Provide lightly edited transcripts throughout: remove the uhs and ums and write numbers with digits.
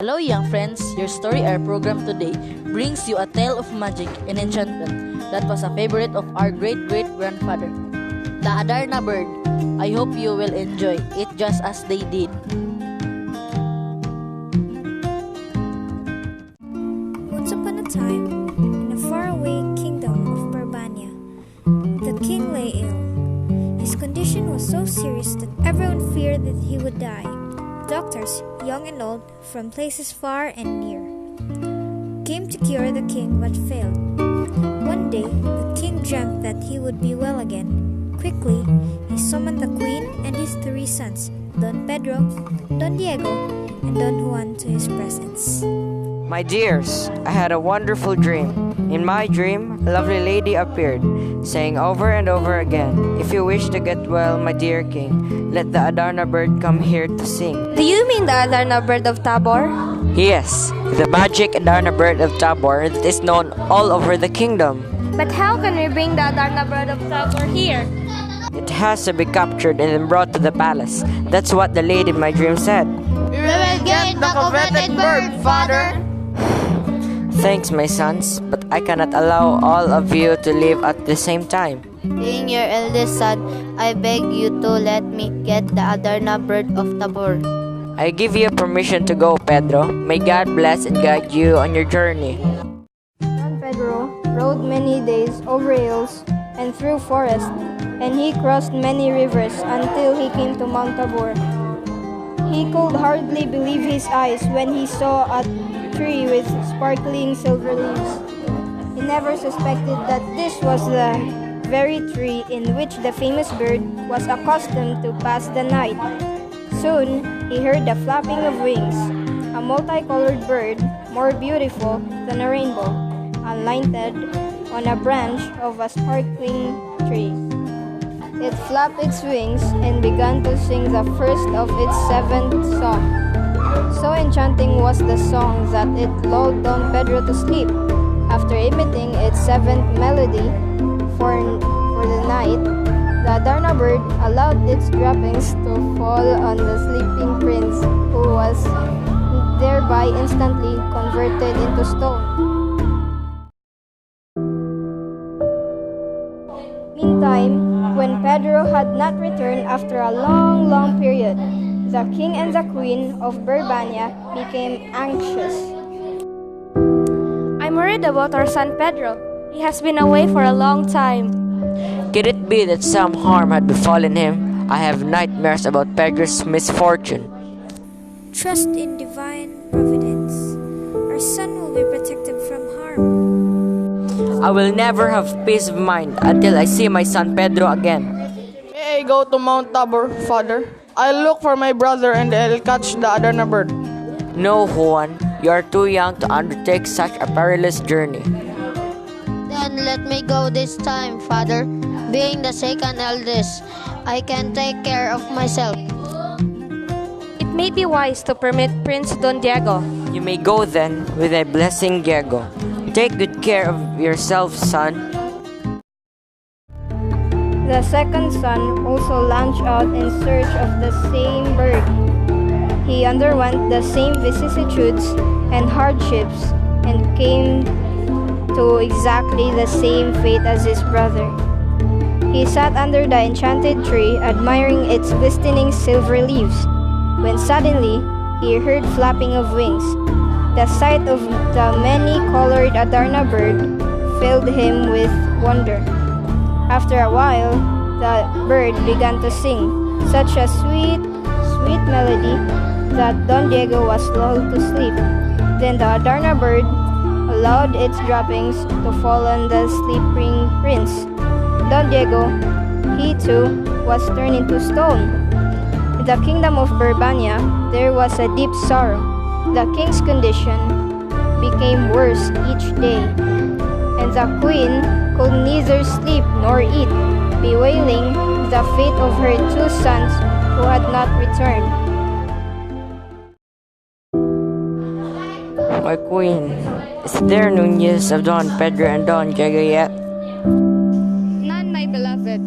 Hello young friends, your story hour program today brings you a tale of magic and enchantment that was a favorite of our great-great-grandfather, the Adarna bird. I hope you will enjoy it just as they did. Once upon a time, in a faraway kingdom of Barbania, the king lay ill. His condition was so serious that everyone feared that he would die. Doctors, young and old, from places far and near, came to cure the king but failed. One day, the king dreamt that he would be well again. Quickly, he summoned the queen and his three sons, Don Pedro, Don Diego, and Don Juan, to his presence. My dears, I had a wonderful dream. In my dream, a lovely lady appeared, saying over and over again, "If you wish to get well, my dear king, let the Adarna bird come here to sing." Do you mean the Adarna bird of Tabor? Yes, the magic Adarna bird of Tabor that is known all over the kingdom. But how can we bring the Adarna bird of Tabor here? It has to be captured and then brought to the palace. That's what the lady in my dream said. We will get the coveted bird, Father. Thanks, my sons, but I cannot allow all of you to live at the same time. Being your eldest son, I beg you to let me get the Adarna bird of Tabor. I give you permission to go, Pedro. May God bless and guide you on your journey. Don Pedro rode many days over hills and through forests, and he crossed many rivers until he came to Mount Tabor. He could hardly believe his eyes when he saw a tree with sparkling silver leaves. He never suspected that this was the very tree in which the famous bird was accustomed to pass the night. Soon, he heard the flapping of wings. A multicolored bird, more beautiful than a rainbow, alighted on a branch of a sparkling tree. It flapped its wings and began to sing the first of its 7th song. So enchanting was the song that it lulled Don Pedro to sleep. After emitting its 7th melody for the night, the Adarna bird allowed its droppings to fall on the sleeping prince, who was thereby instantly converted into stone. Meantime, when Pedro had not returned after a long period, the king and the queen of Barbania became anxious. I'm worried about our son Pedro. He has been away for a long time. Could it be that some harm had befallen him? I have nightmares about Pedro's misfortune. Trust in divine providence. Our son will be protected from harm. I will never have peace of mind until I see my son Pedro again. May I go to Mount Tabor, Father? I'll look for my brother and I'll catch the Adarna bird. No, Juan, you are too young to undertake such a perilous journey. Then let me go this time, Father. Being the second eldest, I can take care of myself. It may be wise to permit Prince Don Diego. You may go then with a blessing, Diego. Take good care of yourself, son. The second son also launched out in search of the same bird. He underwent the same vicissitudes and hardships and came to exactly the same fate as his brother. He sat under the enchanted tree, admiring its glistening silver leaves, when suddenly he heard flapping of wings. The sight of the many-colored Adarna bird filled him with wonder. After a while, the bird began to sing such a sweet melody that Don Diego was lulled to sleep. Then the Adarna bird allowed its droppings to fall on the sleeping prince. Don Diego, he too, was turned into stone. In the kingdom of Barbania, there was a deep sorrow. The king's condition became worse each day, and the queen could neither sleep nor eat, bewailing the fate of her 2 sons who had not returned. My queen, is there no news of Don Pedro and Don Diego yet? None, my beloved.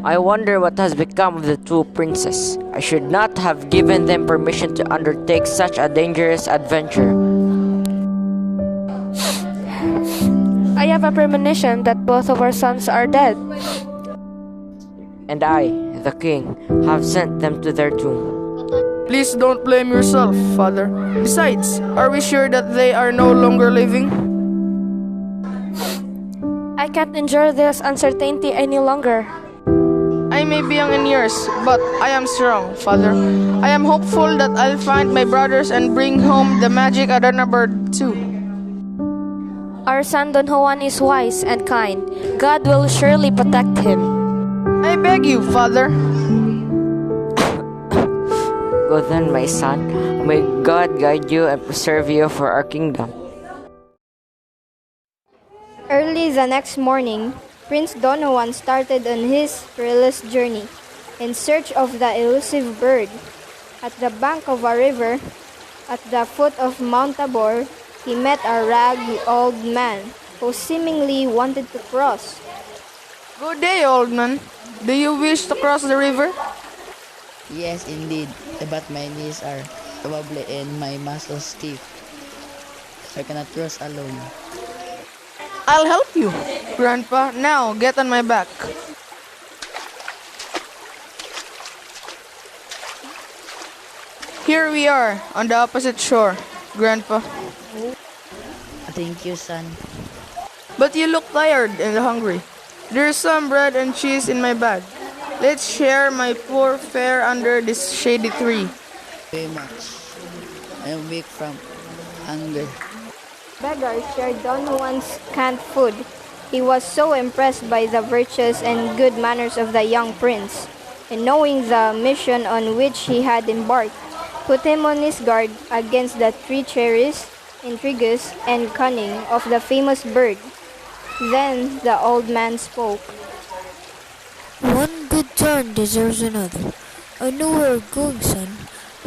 I wonder what has become of the two princes. I should not have given them permission to undertake such a dangerous adventure. I have a premonition that both of our sons are dead. And I, the king, have sent them to their doom. Please don't blame yourself, Father. Besides, are we sure that they are no longer living? I can't endure this uncertainty any longer. I may be young in years, but I am strong, Father. I am hopeful that I'll find my brothers and bring home the magic Adarna bird too. Our son Don Juan is wise and kind. God will surely protect him. I beg you, Father. Go then, my son. May God guide you and preserve you for our kingdom. Early the next morning, Prince Don Juan started on his perilous journey in search of the elusive bird. At the bank of a river, at the foot of Mount Tabor, he met a ragged old man who seemingly wanted to cross. Good day, old man. Do you wish to cross the river? Yes, indeed. But my knees are wobbly and my muscles stiff. I cannot cross alone. I'll help you, Grandpa. Now, get on my back. Here we are, on the opposite shore, Grandpa. Thank you, son. But you look tired and hungry. There's some bread and cheese in my bag. Let's share my poor fare under this shady tree. Very much. I am weak from hunger. Beggars shared Don Juan's canned food. He was so impressed by the virtues and good manners of the young prince, and knowing the mission on which he had embarked, put him on his guard against the treacherous, intrigues, and cunning of the famous bird. Then the old man spoke. One good turn deserves another. I know where you're going, son.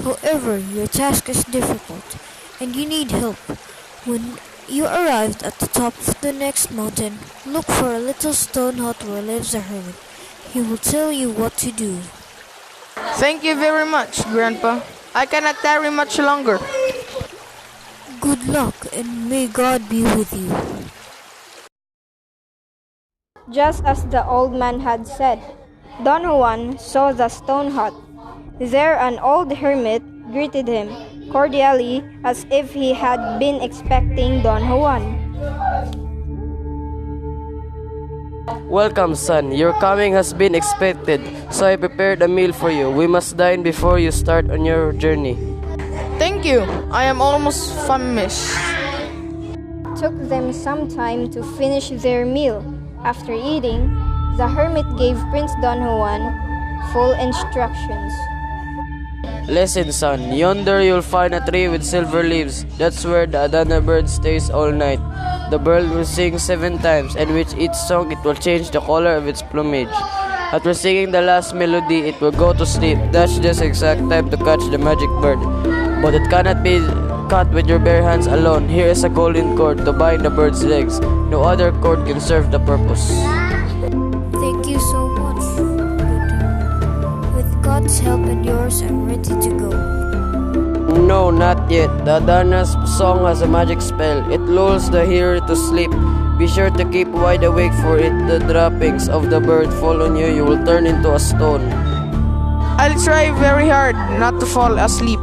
However, your task is difficult, and you need help. When you arrived at the top of the next mountain, look for a little stone hut where lives a hermit. He will tell you what to do. Thank you very much, Grandpa. I cannot tarry much longer. Good luck, and may God be with you. Just as the old man had said, Don Juan saw the stone hut. There an old hermit greeted him cordially as if he had been expecting Don Juan. Welcome, son. Your coming has been expected, so I prepared a meal for you. We must dine before you start on your journey. Thank you. I am almost famished. It took them some time to finish their meal. After eating, the hermit gave Prince Don Juan full instructions. Listen, son. Yonder you'll find a tree with silver leaves. That's where the Adarna bird stays all night. The bird will sing 7 times, and with each song it will change the color of its plumage. After singing the last melody, it will go to sleep. That's just the exact time to catch the magic bird. But it cannot be caught with your bare hands alone. Here is a golden cord to bind the bird's legs. No other cord can serve the purpose. Thank you so much. With God's help and yours, I'm ready to go. No, not yet. The Adarna's song has a magic spell. It lulls the hearer to sleep. Be sure to keep wide awake, for it the droppings of the bird fall on you, you will turn into a stone. I'll try very hard not to fall asleep.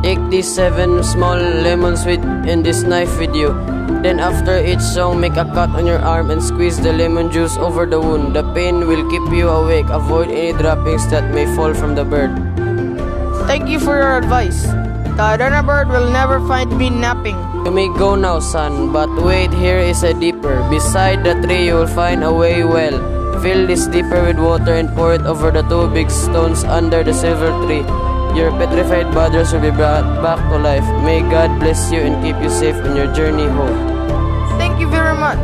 Take these 7 small lemons and this knife with you. Then after each song, make a cut on your arm and squeeze the lemon juice over the wound. The pain will keep you awake. Avoid any droppings that may fall from the bird. Thank you for your advice. The Adarna bird will never find me napping. You may go now, son, but wait, here is a dipper. Beside the tree you will find a way well. Fill this dipper with water and pour it over the 2 big stones under the silver tree. Your petrified brothers will be brought back to life. May God bless you and keep you safe on your journey home. Thank you very much,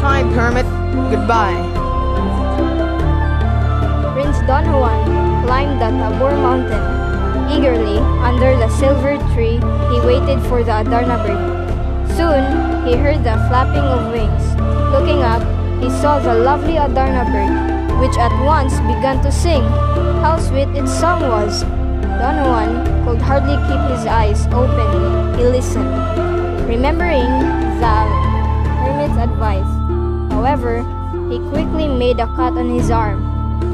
kind hermit. Goodbye. Prince Don Juan climbed the Tabor mountain. Eagerly, under the silver tree, he waited for the Adarna bird. Soon, he heard the flapping of wings. Looking up, he saw the lovely Adarna bird. which at once began to sing. How sweet its song was! Don Juan could hardly keep his eyes open. He listened, remembering the hermit's advice. However, he quickly made a cut on his arm,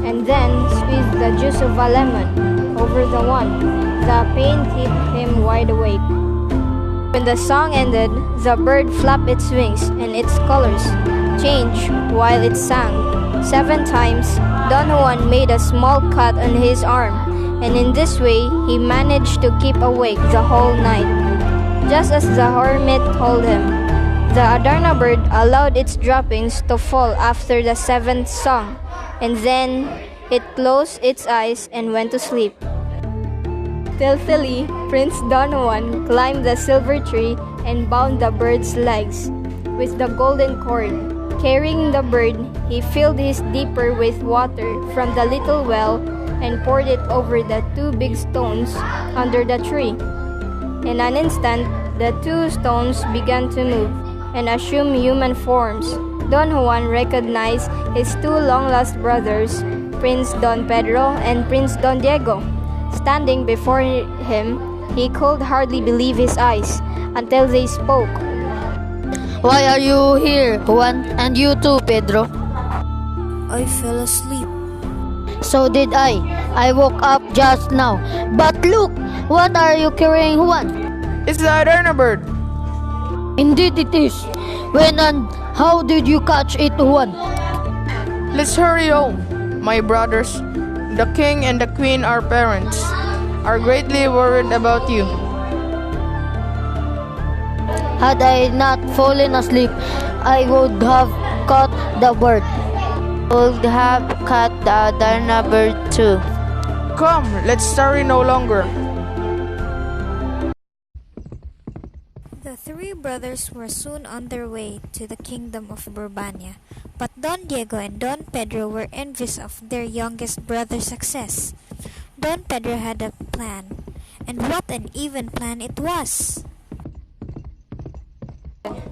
and then squeezed the juice of a lemon over the wound. The pain kept him wide awake. When the song ended, the bird flapped its wings, and its colors changed while it sang. 7 times, Don Juan made a small cut on his arm, and in this way, he managed to keep awake the whole night. Just as the hermit told him, the Adarna bird allowed its droppings to fall after the 7th song, and then it closed its eyes and went to sleep. Stealthily, Prince Don Juan climbed the silver tree and bound the bird's legs with the golden cord. Carrying the bird, he filled his dipper with water from the little well and poured it over the 2 big stones under the tree. In an instant, the 2 stones began to move and assume human forms. Don Juan recognized his 2 long-lost brothers, Prince Don Pedro and Prince Don Diego. Standing before him, he could hardly believe his eyes until they spoke. Why are you here, Juan? And you too, Pedro? I fell asleep. So did I. I woke up just now. But look, what are you carrying, Juan? It's the Adarna bird. Indeed it is. When and how did you catch it, Juan? Let's hurry home, my brothers. The king and the queen, our parents, are greatly worried about you. Had I not fallen asleep, I would have caught the bird. Would have caught the Adarna bird too. Come, let's tarry no longer. The 3 brothers were soon on their way to the kingdom of Burbania, but Don Diego and Don Pedro were envious of their youngest brother's success. Don Pedro had a plan, and what an even plan it was!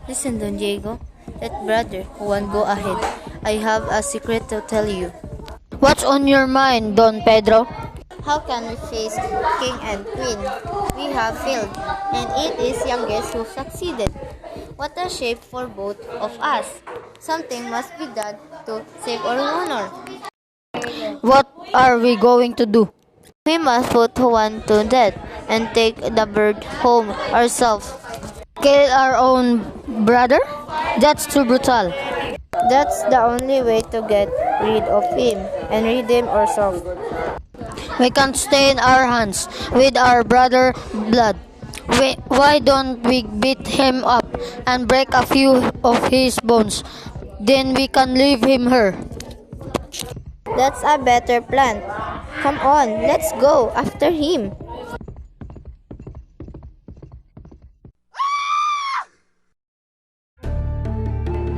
Listen, Don Diego. Let brother Juan go ahead. I have a secret to tell you. What's on your mind, Don Pedro? How can we face king and queen? We have failed, and it is youngest who succeeded. What a shame for both of us. Something must be done to save our honor. What are we going to do? We must put Juan to death and take the bird home ourselves. Kill our own brother? That's too brutal. That's the only way to get rid of him and redeem ourselves. We can't stain our hands with our brother's blood. Why don't we beat him up and break a few of his bones? Then we can leave him here. That's a better plan. Come on, let's go after him.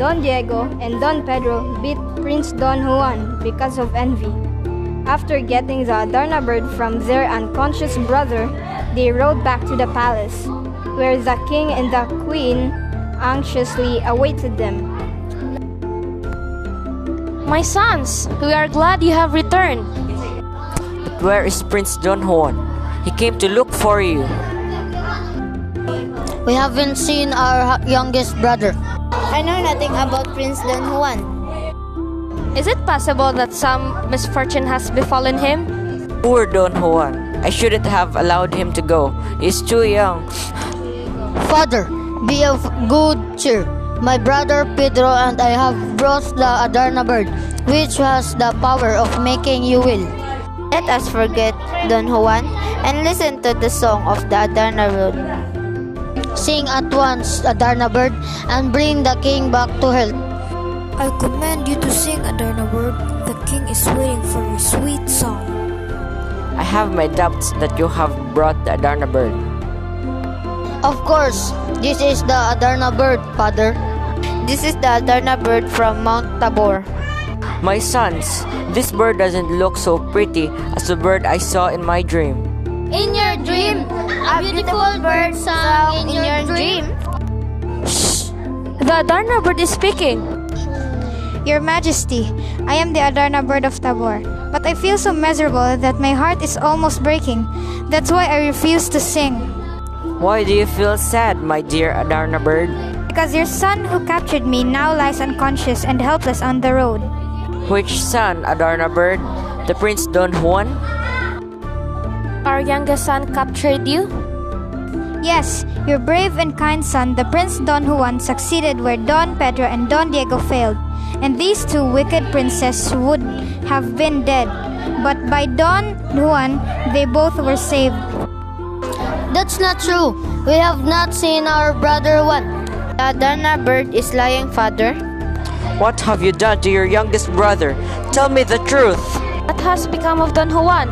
Don Diego and Don Pedro beat Prince Don Juan because of envy. After getting the Adarna bird from their unconscious brother, they rode back to the palace, where the king and the queen anxiously awaited them. My sons, we are glad you have returned. But where is Prince Don Juan? He came to look for you. We haven't seen our youngest brother. I know nothing about Prince Don Juan. Is it possible that some misfortune has befallen him? Poor Don Juan. I shouldn't have allowed him to go. He's too young. Father, be of good cheer. My brother Pedro and I have brought the Adarna bird, which has the power of making you well. Let us forget Don Juan and listen to the song of the Adarna bird. Sing at once, Adarna bird, and bring the king back to health. I command you to sing, Adarna bird. The king is waiting for your sweet song. I have my doubts that you have brought the Adarna bird. Of course, this is the Adarna bird, Father. This is the Adarna bird from Mount Tabor. My sons, this bird doesn't look so pretty as the bird I saw in my dream. In your dream? A beautiful bird sang in your dream? Shh! The Adarna bird is speaking. Your Majesty, I am the Adarna bird of Tabor, but I feel so miserable that my heart is almost breaking. That's why I refuse to sing. Why do you feel sad, my dear Adarna bird? Because your son who captured me now lies unconscious and helpless on the road. Which son, Adarna bird? The Prince Don Juan? Our youngest son captured you? Yes, your brave and kind son, the Prince Don Juan, succeeded where Don Pedro and Don Diego failed, and these two wicked princes would have been dead. But by Don Juan, they both were saved. That's not true. We have not seen our brother Juan. The Adarna bird is lying, father. What have you done to your youngest brother? Tell me the truth. What has become of Don Juan?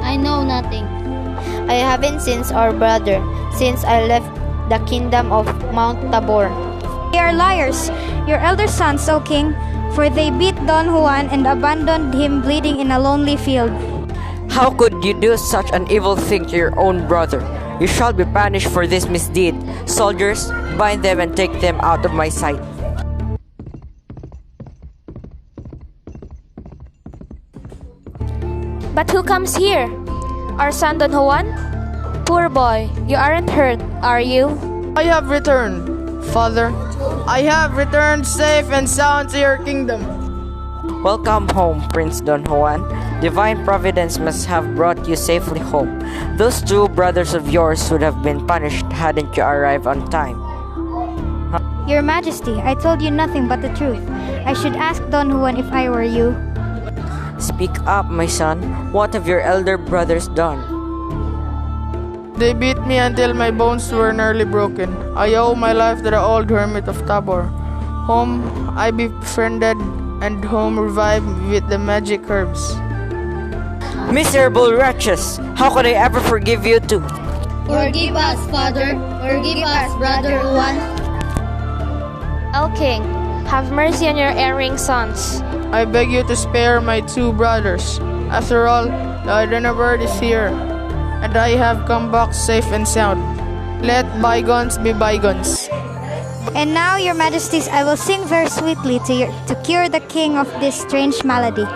I know nothing. I haven't seen our brother since I left the kingdom of Mount Tabor. They are liars, your elder sons, O king, for they beat Don Juan and abandoned him bleeding in a lonely field. How could you do such an evil thing to your own brother? You shall be punished for this misdeed. Soldiers, bind them and take them out of my sight. But who comes here? Our son Don Juan? Poor boy, you aren't hurt, are you? I have returned, father. I have returned safe and sound to your kingdom. Welcome home, Prince Don Juan. Divine Providence must have brought you safely home. Those two brothers of yours would have been punished hadn't you arrived on time. Your Majesty, I told you nothing but the truth. I should ask Don Juan if I were you. Speak up, my son. What have your elder brothers done? They beat me until my bones were nearly broken. I owe my life to the old Hermit of Tabor, whom I befriended and whom revived with the magic herbs. Miserable wretches! How could I ever forgive you two? Forgive us, father. Forgive us, brother Juan. O king, have mercy on your erring sons. I beg you to spare my two brothers. After all, the Adarna bird is here, and I have come back safe and sound. Let bygones be bygones. And now, your Majesties, I will sing very sweetly to cure the king of this strange malady.